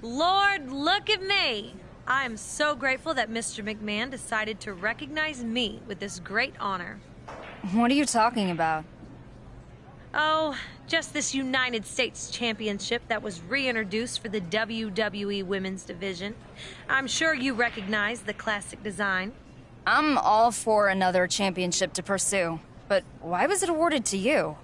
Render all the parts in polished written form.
Lord, look at me! I am so grateful that Mr. McMahon decided to recognize me with this great honor. What are you talking about? Oh, just this United States Championship that was reintroduced for the WWE Women's Division. I'm sure you recognize the classic design. I'm all for another championship to pursue, but why was it awarded to you?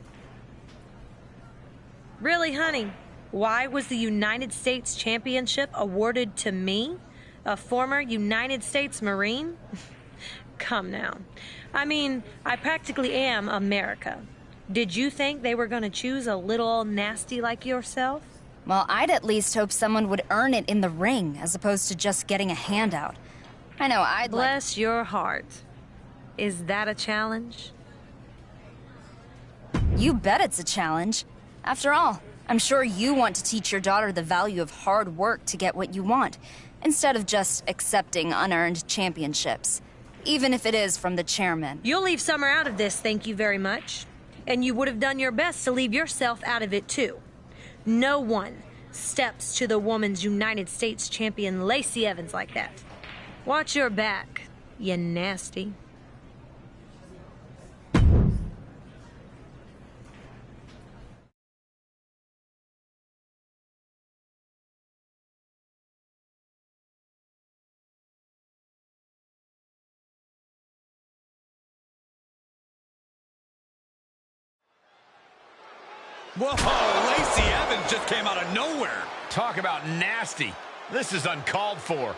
Really, honey? Why was the United States Championship awarded to me? A former United States Marine? Come now. I mean, I practically am America. Did you think they were gonna choose a little old nasty like yourself? Well, I'd at least hope someone would earn it in the ring, as opposed to just getting a handout. I know, Bless your heart. Is that a challenge? You bet it's a challenge. After all, I'm sure you want to teach your daughter the value of hard work to get what you want, instead of just accepting unearned championships, even if it is from the chairman. You'll leave Summer out of this, thank you very much. And you would have done your best to leave yourself out of it, too. No one steps to the Women's United States Champion Lacey Evans like that. Watch your back, you nasty. Whoa, Lacey Evans just came out of nowhere. Talk about nasty. This is uncalled for.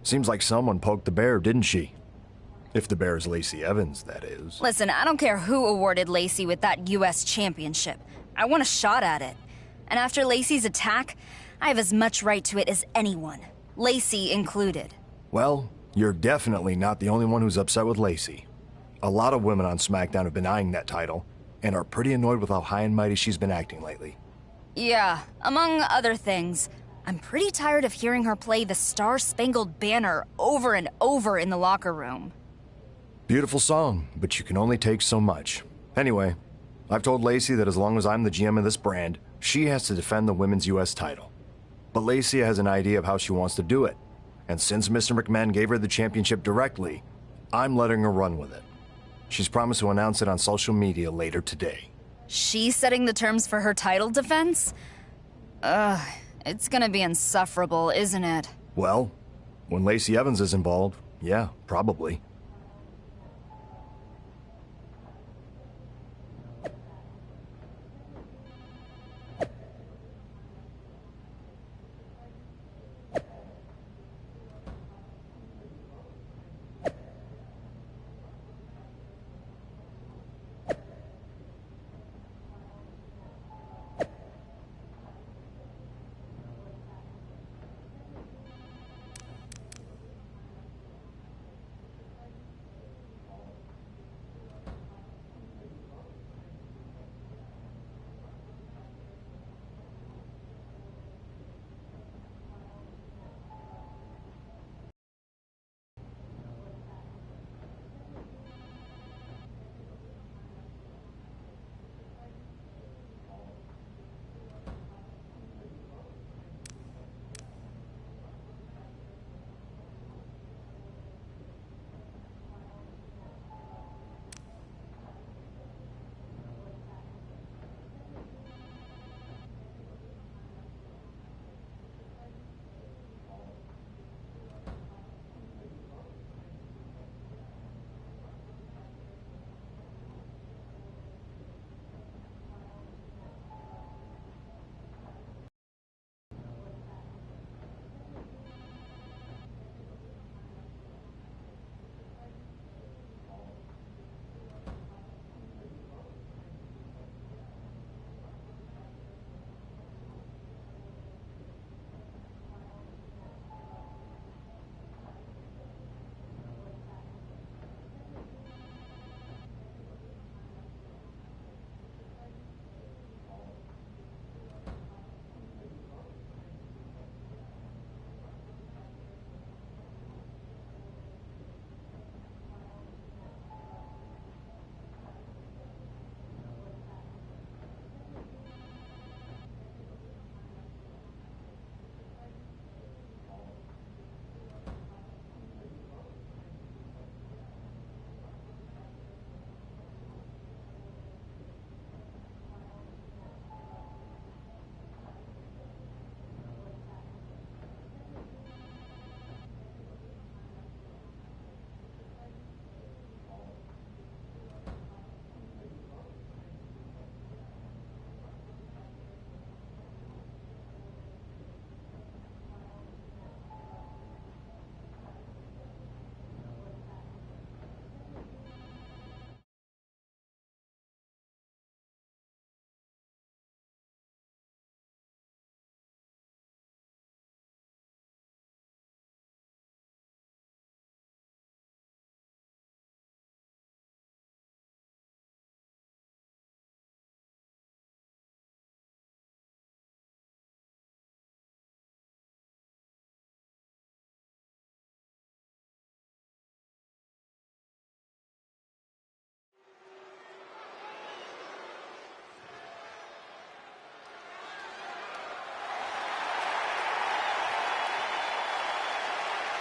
Seems like someone poked the bear, didn't she? If the bear is Lacey Evans, that is. Listen, I don't care who awarded Lacey with that U.S. championship. I want a shot at it. And after Lacey's attack, I have as much right to it as anyone. Lacey included. Well, you're definitely not the only one who's upset with Lacey. A lot of women on Smackdown have been eyeing that title, and are pretty annoyed with how high and mighty she's been acting lately. Yeah, among other things. I'm pretty tired of hearing her play the Star-Spangled Banner over and over in the locker room. Beautiful song, but you can only take so much. Anyway, I've told Lacey that as long as I'm the GM of this brand, she has to defend the women's US title. But Lacey has an idea of how she wants to do it, and since Mr. McMahon gave her the championship directly, I'm letting her run with it. She's promised to announce it on social media later today. She's setting the terms for her title defense? Ugh. It's gonna be insufferable, isn't it? Well, when Lacey Evans is involved, yeah, probably.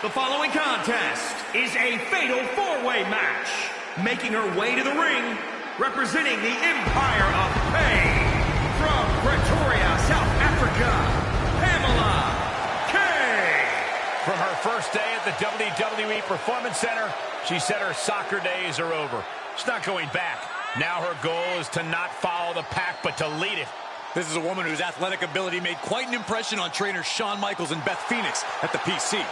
The following contest is a fatal four-way match. Making her way to the ring, representing the Empire of Pain, from Pretoria, South Africa, Pamela K. From her first day at the WWE Performance Center, she said her soccer days are over. She's not going back. Now her goal is to not follow the pack, but to lead it. This is a woman whose athletic ability made quite an impression on trainers Shawn Michaels and Beth Phoenix at the PC.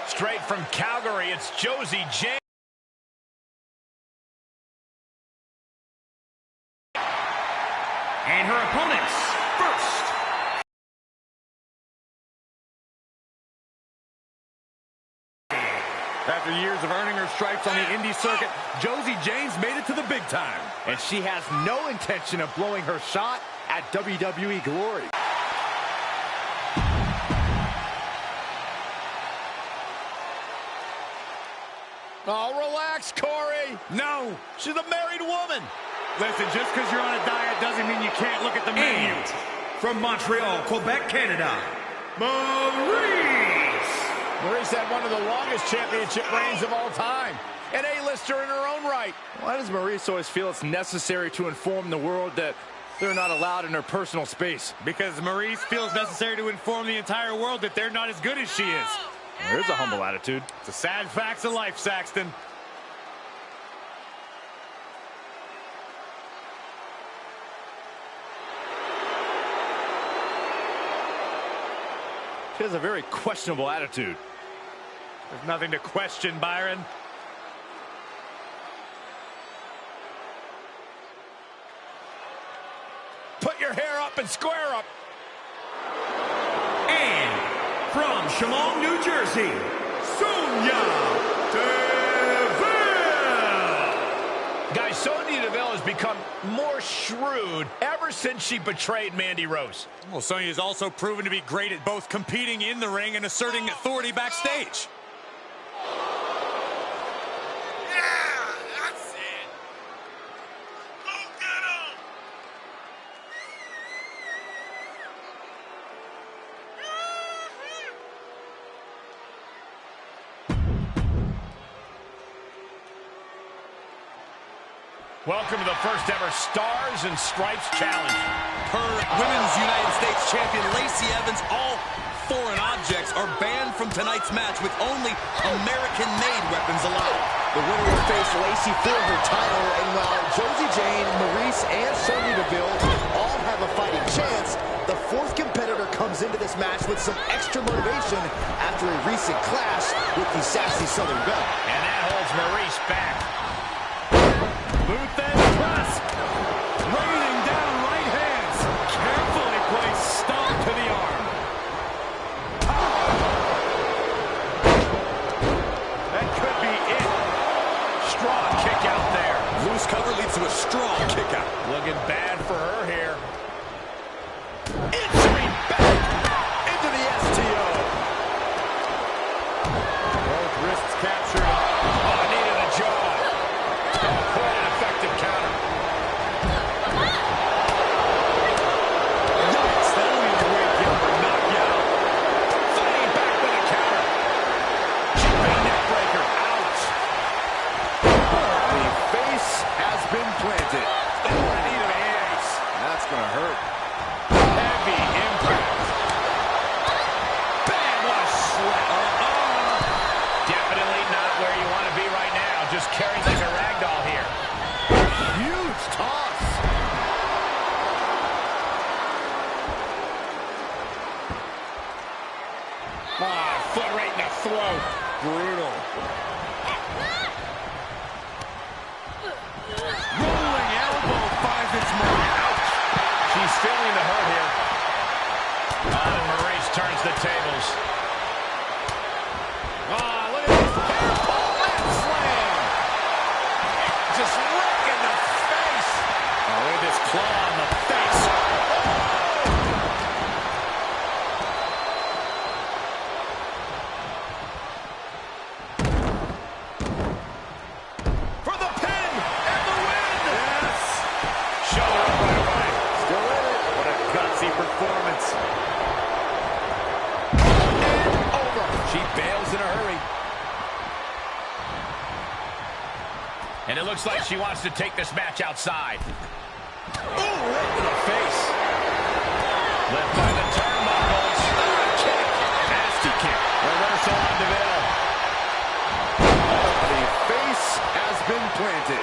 Straight from Calgary, it's Josie Jane. And her opponents, first. After years of earning her stripes on the indie circuit, Josie Jane's made it to the big time. And she has no intention of blowing her shot at WWE Glory. Oh, relax, Corey. No, she's a married woman. Listen, just because you're on a diet doesn't mean you can't look at the menu. And from Montreal, Quebec, Canada, MyRise. Maurice had one of the longest championship reigns of all time. An A-lister in her own right. Why does Maurice always feel it's necessary to inform the world that they're not allowed in her personal space? Because Maurice feels necessary to inform the entire world that they're not as good as she is. There's a humble attitude. It's the sad facts of life, Saxton. She has a very questionable attitude. There's nothing to question, Byron. Put your hair up and square up. And from Chemung, New Jersey, Sonya Deville. Guys, Sonya Deville has become more shrewd ever since she betrayed Mandy Rose. Well, Sonya is also proven to be great at both competing in the ring and asserting authority backstage. Welcome to the first ever Stars and Stripes Challenge. Per Women's United States Champion Lacey Evans, all foreign objects are banned from tonight's match with only American-made weapons allowed. The winner will face Lacey for her title, and while Josie Jane, Maurice, and Sonya Deville all have a fighting chance, the fourth competitor comes into this match with some extra motivation after a recent clash with the sassy Southern Belle. And that holds Maurice back. Boot and press. Raining down right hands. Carefully placed stomp to the arm. That could be it. Strong kick out there. Loose cover leads to a strong kick out. Looking bad for her here. Entering back into the STO. Both wrists captured. Oh, knee to the jaw. Quite an effective counter. Yikes, that'll be the way Gilbert knocked you out. Fighting back with a counter. Jumping neck breaker. Ouch. The face has been planted. Oh, a knee to the ace. That's gonna hurt. Heavy impact. Bam, what a slap. Definitely not where you want to be right now. Just carried like a ragdoll here. Huge toss. Foot right in the throat. Brutal. Rolling elbow finds its mark. Ouch. She's feeling the hurt here. And Maurice turns the tables. Look at this bear paw lat slam. Just right in the face. Oh, look at this claw on the face. For the pin. Looks like she wants to take this match outside. Ooh, right to the face. Left by the turnbuckles. Kick. Nasty kick. Reversal on DeVille. The face has been planted.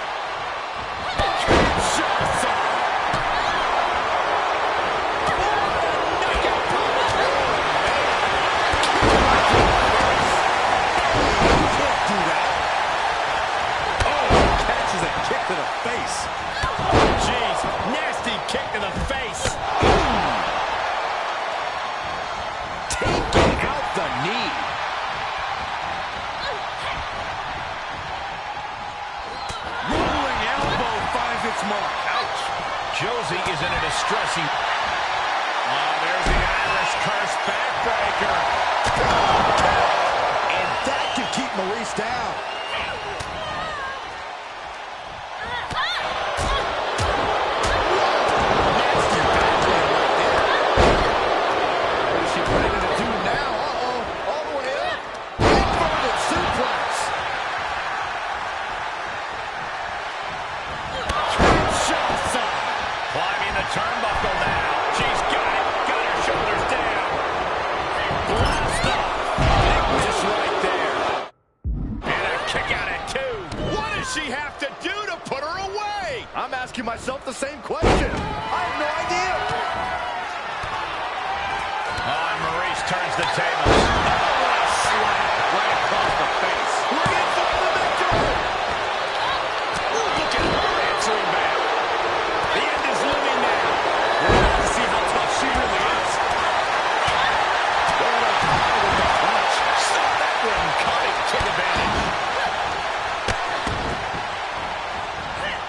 Kinshasa. Kick to the face. Jeez, nasty kick to the face. Taking out the knee. Rolling elbow finds its mark. Ouch. Josie is in a distressing... Oh, there's the Irish curse backbreaker. And that could keep Maryse down. Turnbuckle now. She's got it. Got her shoulders down. Blast off. Big miss right there. And a kick out at 2. What does she have to do to put her away? I'm asking myself the same question. I have no idea. Oh, and Maryse turns the tables. Oh, what a slap right across the face. Looking for the victory. Ooh, look at her answering back. The end is looming now. We'll see how tough she really is. Going up high with the punch. Saw that one coming. Took advantage.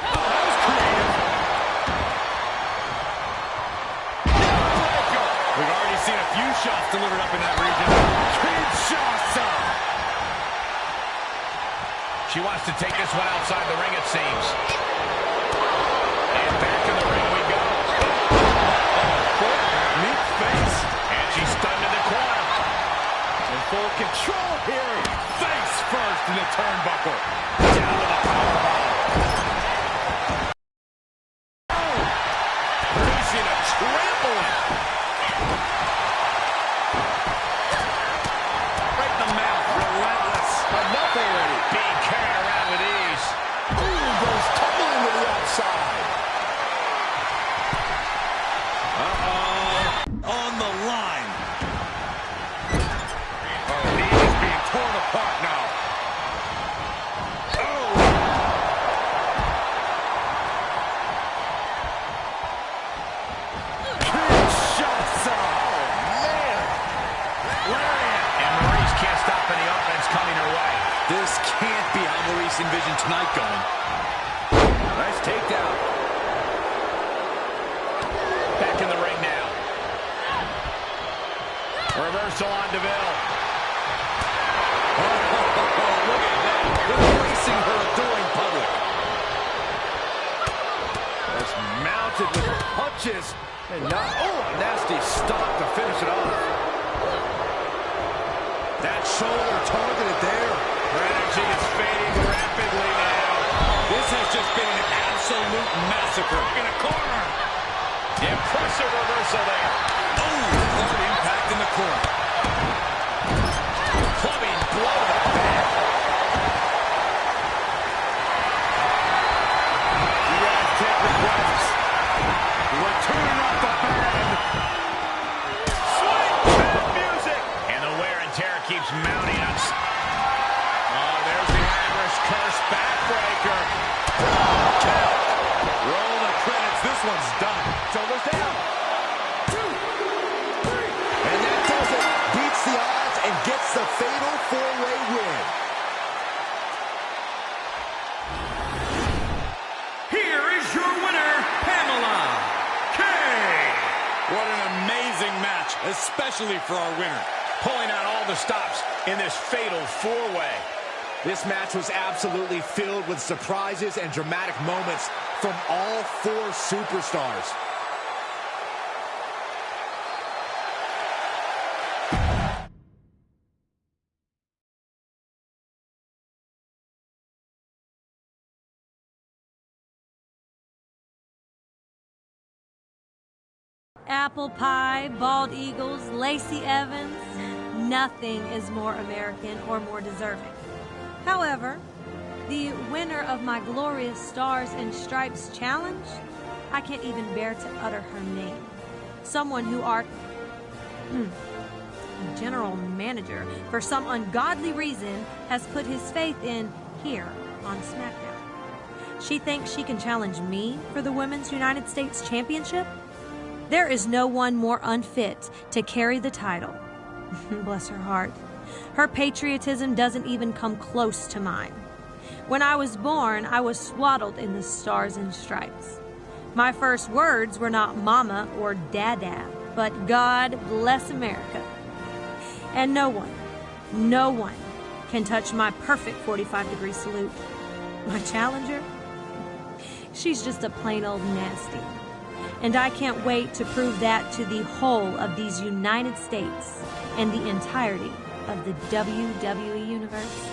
Oh, that was creative. Neckbreaker. We've already seen a few shots delivered up in that region. Kinshasa. She wants to take this one outside the ring, it seems. And back in the ring we go. Meat face. And she's stunned in the corner. In full control here. Face first in the turnbuckle. Down to the powerbomb. Oh! Producing a trampoline. Right in the mouth. Relentless. Enough already. Being carried around with ease. Ooh, goes tumbling to the outside. On the line. Oh, knee is being torn apart now. Oh! Kinshasa! Oh, man! Lariat! And Maryse can't stop any offense coming her way. This can't be how Maryse envisioned tonight going. Nice takedown. Back in the ring now. Reversal on DeVille. Look at that. Embracing her adoring public. That's mounted with punches. And not, oh, a nasty stop to finish it off. That shoulder targeted there. Her energy is fading rapidly now. This has just been an absolute massacre. In a corner. Impressive reversal there. Oh, hard impact in the corner. Clubbing blow to the back. You guys take requests. We're turning up the band. Sweet chin music. And the wear and tear keeps mounting us. Oh, there's the Irish curse backbreaker. Roll the credits. This one's done. Shoulders down. 2, 3. And that does it. Beats the odds and gets the fatal 4-way win. Here is your winner, Pamela K. What an amazing match, especially for our winner. Pulling out all the stops in this fatal 4-way. This match was absolutely filled with surprises and dramatic moments from all 4 superstars. Apple pie, bald eagles, Lacey Evans. Nothing is more American or more deserving. However, the winner of my glorious Stars and Stripes challenge, I can't even bear to utter her name. Someone who our general manager, for some ungodly reason, has put his faith in here on Smackdown. She thinks she can challenge me for the Women's United States Championship? There is no one more unfit to carry the title. Bless her heart. Her patriotism doesn't even come close to mine. When I was born, I was swaddled in the Stars and Stripes. My first words were not mama or dada, but God bless America. And no one can touch my perfect 45-degree salute. My challenger? She's just a plain old nasty. And I can't wait to prove that to the whole of these United States and the entirety of the WWE Universe.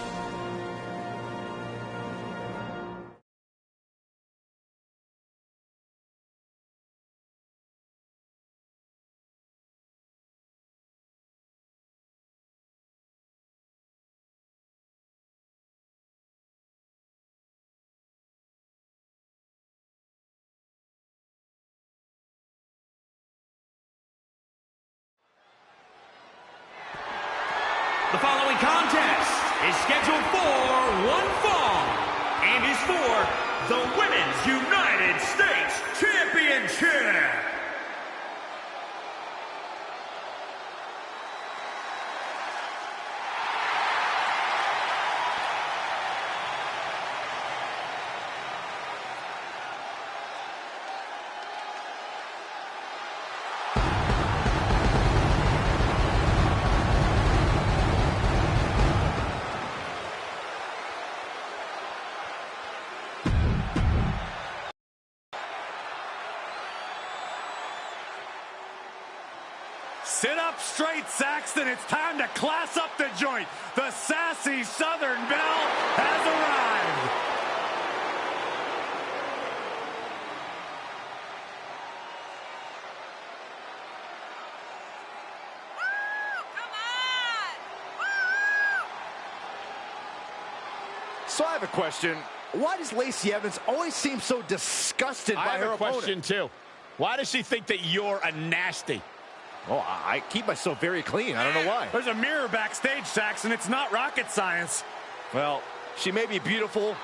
The following contest is scheduled for one fall and is for the Women's United States Championship. Sit up straight, Saxton. It's time to class up the joint. The sassy Southern Belle has arrived. So I have a question. Why does Lacey Evans always seem so disgusted by her opponent? I have a question, too. Why does she think that you're a nasty? Oh, I keep myself very clean. I don't know why. There's a mirror backstage, Saxton. It's not rocket science. Well, she may be beautiful,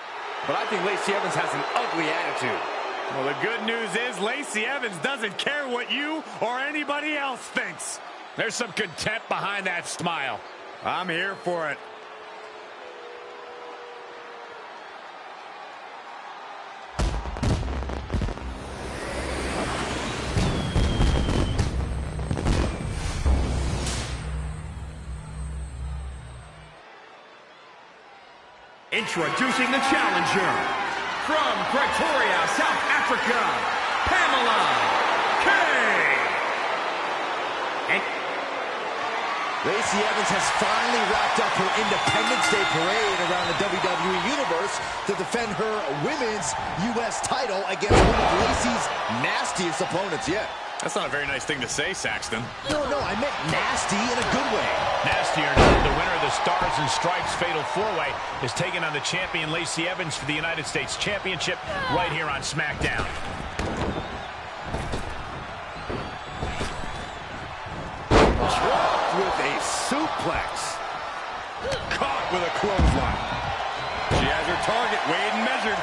but I think Lacey Evans has an ugly attitude. Well, the good news is Lacey Evans doesn't care what you or anybody else thinks. There's some contempt behind that smile. I'm here for it. Introducing the challenger, from Pretoria, South Africa, Pamela K. And Lacey Evans has finally wrapped up her Independence Day parade around the WWE Universe to defend her Women's U.S. title against one of Lacey's nastiest opponents yet. That's not a very nice thing to say, Saxton. No, I meant nasty in a good way. Nasty or not, the winner of the Stars and Stripes Fatal 4-Way is taking on the champion Lacey Evans for the United States Championship right here on Smackdown. Dropped with a suplex. Caught with a clothesline. She has her target weighed and measured.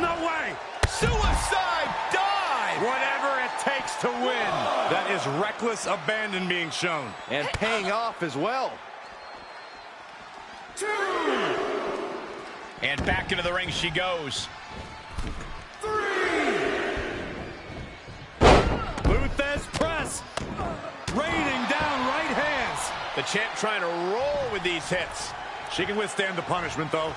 No way! Suicide dive! Whatever it takes to win. That is reckless abandon being shown. And paying off as well. And back into the ring she goes. Luthez press. Raining down right hands. The champ trying to roll with these hits. She can withstand the punishment, though.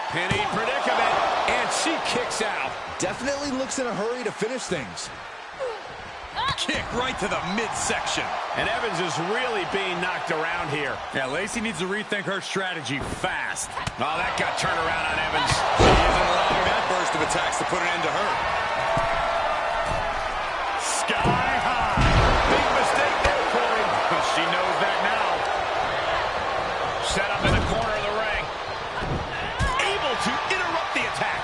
Penny predicament, and she kicks out. Definitely looks in a hurry to finish things. kick right to the midsection. And Evans is really being knocked around here. Yeah, Lacey needs to rethink her strategy fast. Oh, that got turned around on Evans. She isn't allowing that burst of attacks to put an end to her. Sky high. Big mistake there, Corey. She knows that now. Set up in the corner of the ring. Able to interrupt the attack.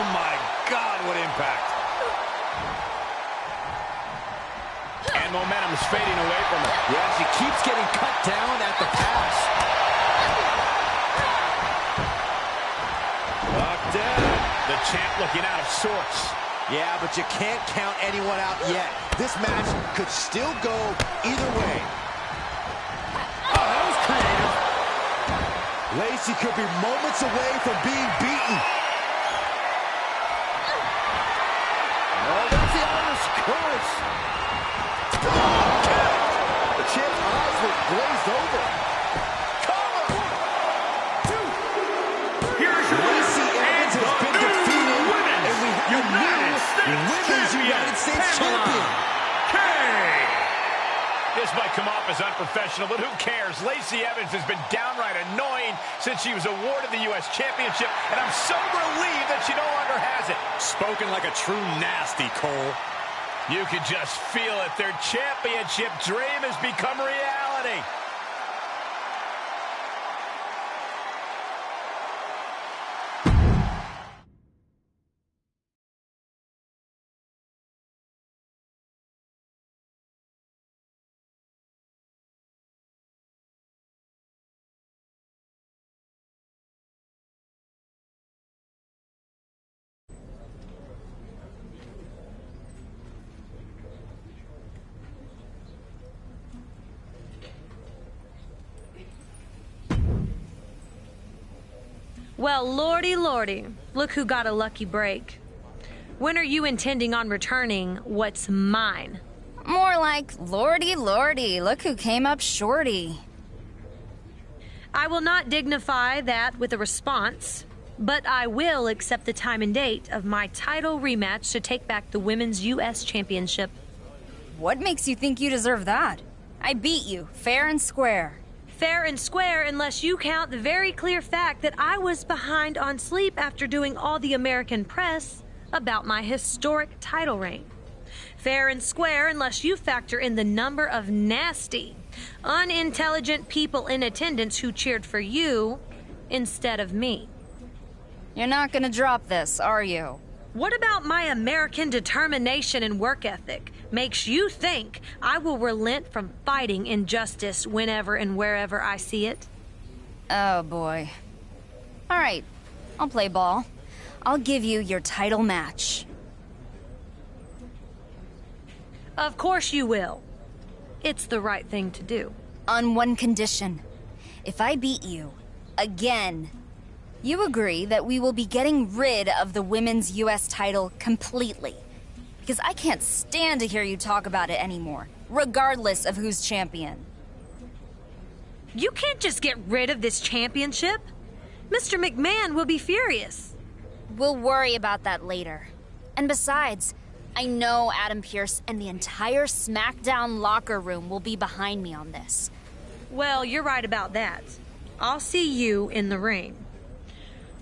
Oh, my God, what impact. And momentum's fading away from her. Yeah, she keeps getting cut down at the pass. Locked in. The champ looking out of sorts. Yeah, but you can't count anyone out yet. This match could still go either way. Oh, that was creative. Lacey could be moments away from being beaten. Oh, that's the Irish curse. The champ's eyes were glazed over. Here's your Lacey Evans has been defeated, and we have a new Women's United States Champion. K. This might come off as unprofessional, but who cares? Lacey Evans has been downright annoying since she was awarded the U.S. Championship, and I'm so relieved that she no longer has it. Spoken like a true nasty, Cole. You can just feel it. Their championship dream has become reality. Well, lordy, lordy, look who got a lucky break. When are you intending on returning what's mine? More like, lordy, lordy, look who came up shorty. I will not dignify that with a response, but I will accept the time and date of my title rematch to take back the Women's U.S. Championship. What makes you think you deserve that? I beat you, fair and square. Fair and square unless you count the very clear fact that I was behind on sleep after doing all the American press about my historic title reign. Fair and square unless you factor in the number of nasty, unintelligent people in attendance who cheered for you instead of me. You're not gonna drop this, are you? What about my American determination and work ethic makes you think I will relent from fighting injustice whenever and wherever I see it? Oh boy. All right, I'll play ball. I'll give you your title match. Of course you will. It's the right thing to do. On one condition. If I beat you, again, you agree that we will be getting rid of the Women's U.S. title completely. Because I can't stand to hear you talk about it anymore, regardless of who's champion. You can't just get rid of this championship. Mr. McMahon will be furious. We'll worry about that later. And besides, I know Adam Pearce and the entire Smackdown locker room will be behind me on this. Well, you're right about that. I'll see you in the ring.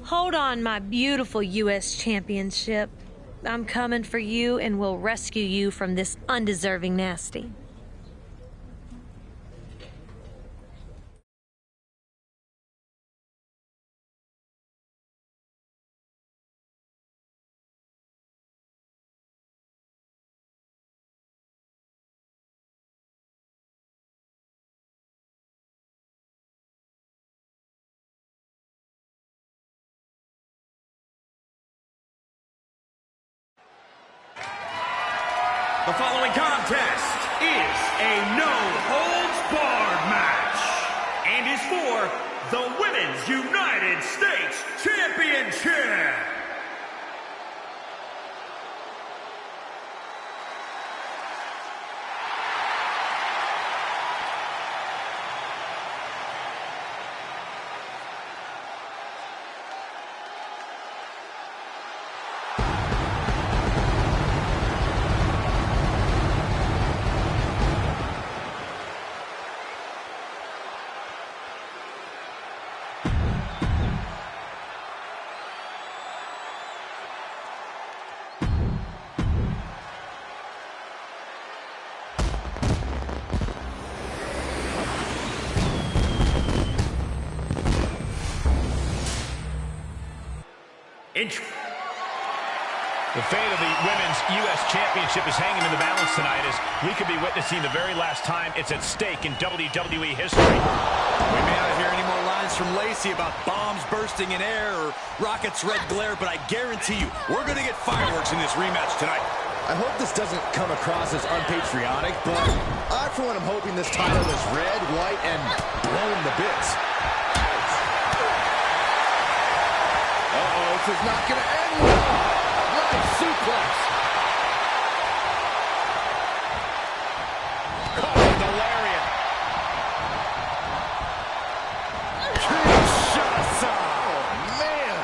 Hold on, my beautiful U.S. championship. I'm coming for you and will rescue you from this undeserving nasty. The following contest is a no-holds-barred match and is for the Women's United States Championship. The fate of the Women's U.S. Championship is hanging in the balance tonight as we could be witnessing the very last time it's at stake in WWE history. We may not hear any more lines from Lacey about bombs bursting in air or rockets' red glare, but I guarantee you, we're going to get fireworks in this rematch tonight. I hope this doesn't come across as unpatriotic, but I, for one, am hoping this title is red, white, and blown to bits. Uh-oh, this is not going to end well. Suplex. Caught with the lariat. Kinshasa. Oh, man.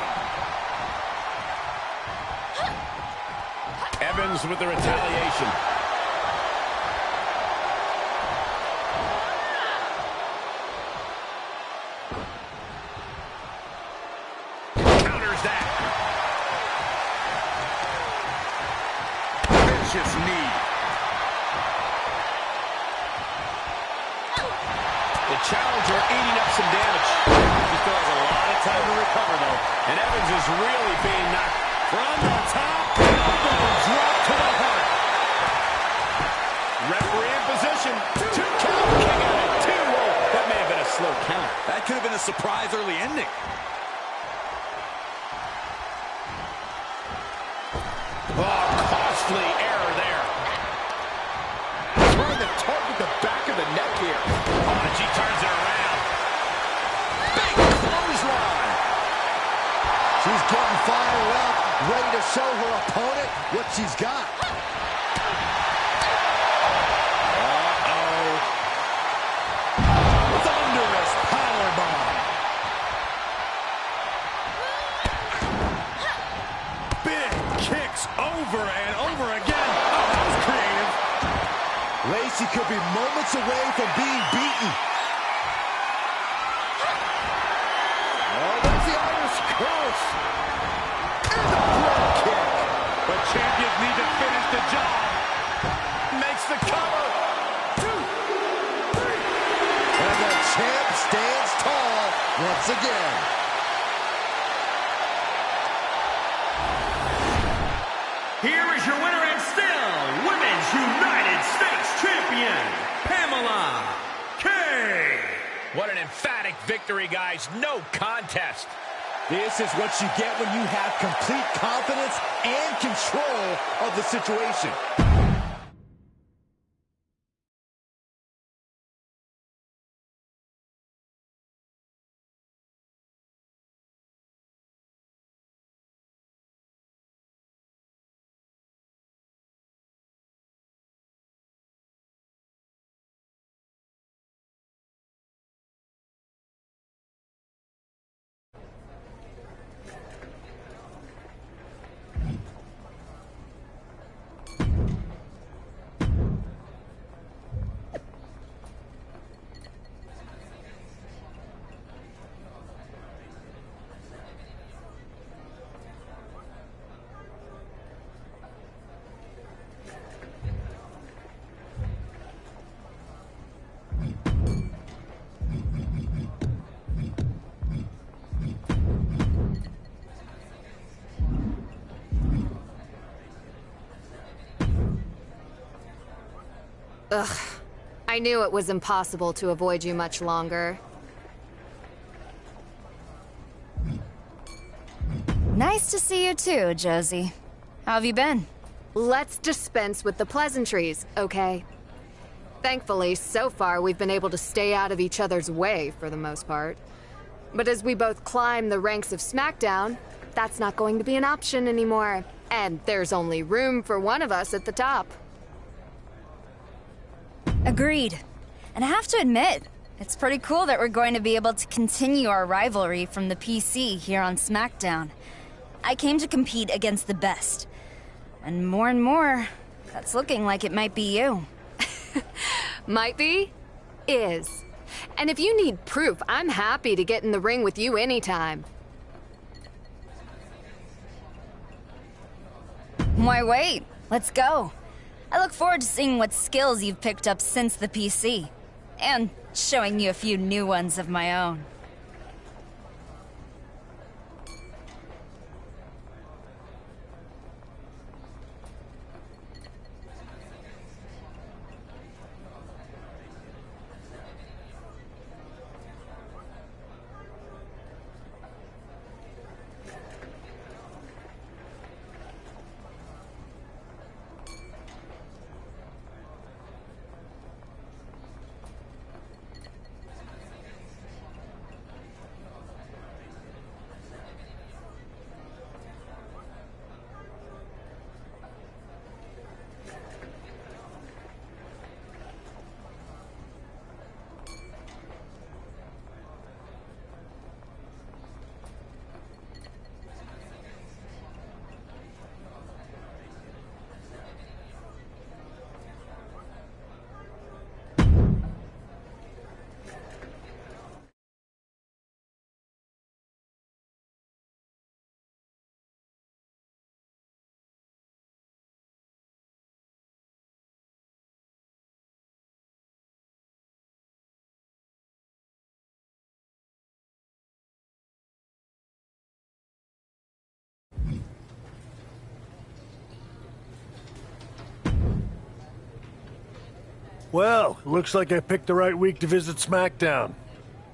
Evans with the retaliation. Counters that. Knee. The challenger eating up some damage. He still has a lot of time to recover, though. And Evans is really being knocked from the top. Drop to the heart. Referee in position. 2 count. King out at 2. Whoa, that may have been a slow count. That could have been a surprise early ending. Oh, costly error there. Trying to target the back of the neck here. Oh, and she turns it around. Big clothesline. She's getting fired up, ready to show her opponent what she's got. Uh-oh. Thunderous powerbomb. Big kicks over and over again. Oh, that was creative. Lacey could be moments away from being beaten. Oh, that's the Irish curse. And the front kick. But champions need to finish the job. Makes the cover. 2, 3. And the champ stands tall once again. Here is your winner and still Women's United States Champion, Pamela K. What an emphatic victory, guys. No contest. This is what you get when you have complete confidence and control of the situation. Ugh. I knew it was impossible to avoid you much longer. Nice to see you too, Josie. How have you been? Let's dispense with the pleasantries, okay? Thankfully, so far we've been able to stay out of each other's way for the most part. But as we both climb the ranks of Smackdown, that's not going to be an option anymore. And there's only room for one of us at the top. Agreed. And I have to admit, it's pretty cool that we're going to be able to continue our rivalry from the PC here on Smackdown. I came to compete against the best. And more, that's looking like it might be you. Might be? Is. And if you need proof, I'm happy to get in the ring with you anytime. Why wait? Let's go. I look forward to seeing what skills you've picked up since the PC. And showing you a few new ones of my own. Well, looks like I picked the right week to visit Smackdown.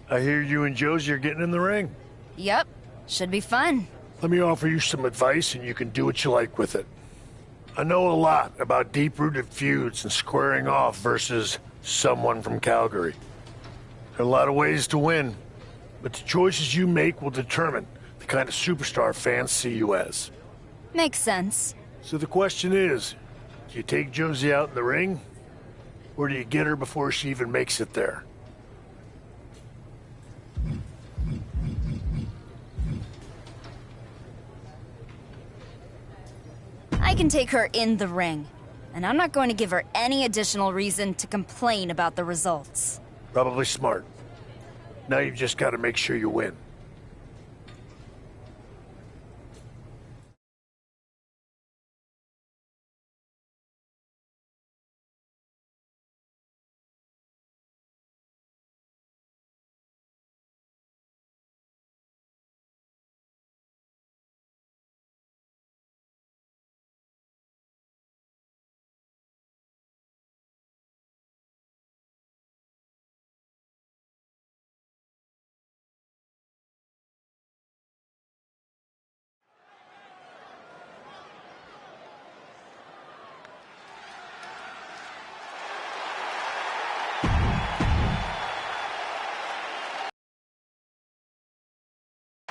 I hear you and Josie are getting in the ring. Yep. Should be fun. Let me offer you some advice and you can do what you like with it. I know a lot about deep-rooted feuds and squaring off versus someone from Calgary. There are a lot of ways to win, but the choices you make will determine the kind of superstar fans see you as. Makes sense. So the question is, do you take Josie out in the ring? Or do you get her before she even makes it there? I can take her in the ring. And I'm not going to give her any additional reason to complain about the results. Probably smart. Now you've just got to make sure you win.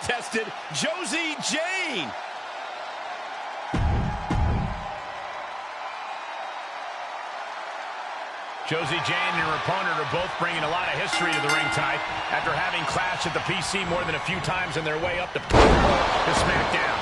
Tested Josie Jane. Josie Jane and her opponent are both bringing a lot of history to the ring tonight after having clashed at the PC more than a few times on their way up to Smackdown.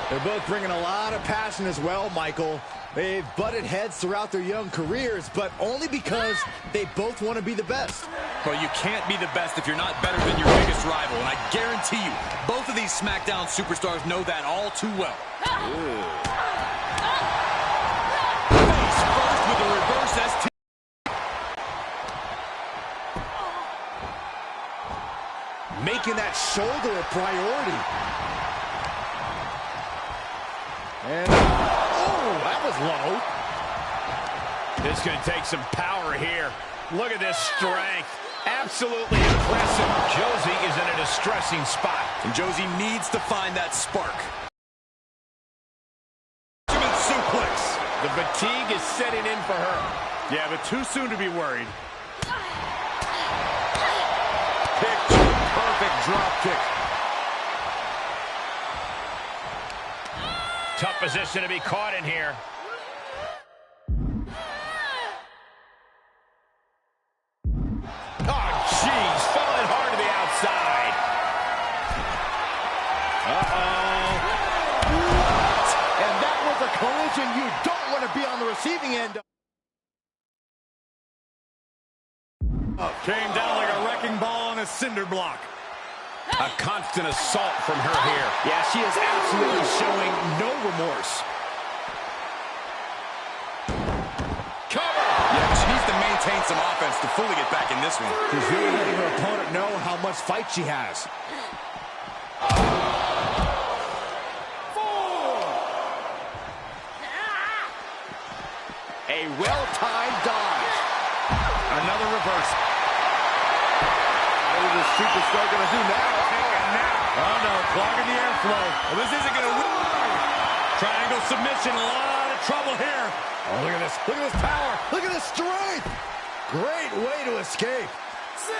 They're both bringing a lot of passion as well, Michael. They've butted heads throughout their young careers, but only because they both want to be the best. Well, you can't be the best if you're not better than your biggest rival, and I guarantee you, both of these SmackDown superstars know that all too well. Face first with a reverse ST. Making that shoulder a priority. And, oh, that was low. This is going to take some power here. Look at this strength. Absolutely impressive. Josie is in a distressing spot. And Josie needs to find that spark. Suplex. The fatigue is setting in for her. Yeah, but too soon to be worried. Picture perfect drop kick. Tough position to be caught in here. Oh, jeez. Falling hard to the outside. Uh-oh. What? And that was a collision you don't want to be on the receiving end of. Came down like a wrecking ball on a cinder block. A constant assault from her here. Yeah, she is absolutely showing no remorse. Cover! Yeah, she needs to maintain some offense to fully get back in this one. She's really letting her opponent know how much fight she has. A well-timed dodge. Another reverse. What is this superstar going to do now? Oh, no, clogging the airflow. Well, this isn't going to win. Triangle submission, a lot of trouble here. Oh, look at this. Look at this power. Look at this strength. Great way to escape. 6.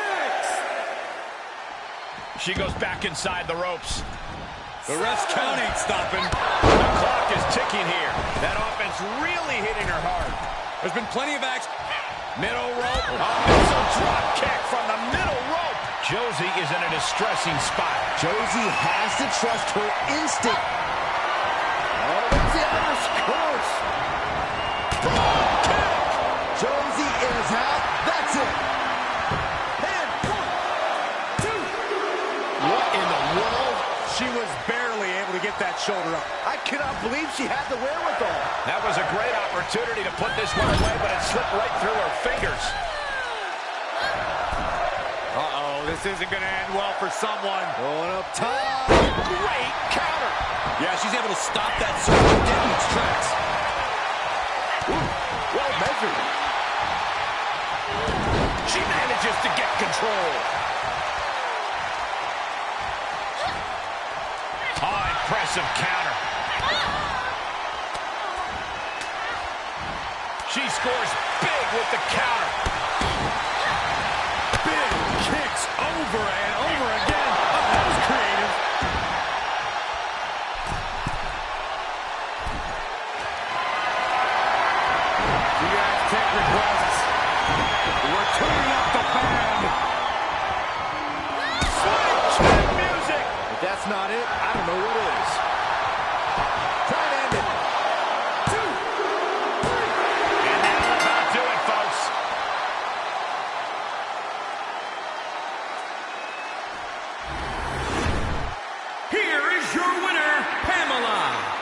She goes back inside the ropes. The rest count ain't stopping. The clock is ticking here. That offense really hitting her hard. There's been plenty of action. Middle rope. A missile drop kick from the middle rope. Josie is in a distressing spot. Josie has to trust her instinct. Oh, that's the Irish curse. Josie is out. That's it. And 1, 2. What in the world? She was barely able to get that shoulder up. I cannot believe she had the wherewithal. That was a great opportunity to put this one away, but it slipped right through her fingers. Uh-oh, this isn't going to end well for someone. Going up top. Great counter. Yeah, she's able to stop that surge dead in its tracks. Ooh, well measured. She manages to get control. Oh, impressive counter. She scores big with the counter. Big kicks over and over again. Oh, that was creative. You guys take requests. We're tuning up the band. Switch music. If that's not it, I don't know what is. Try to end it. 2, 3. And that'll about do it, folks. Here is your winner, Pamela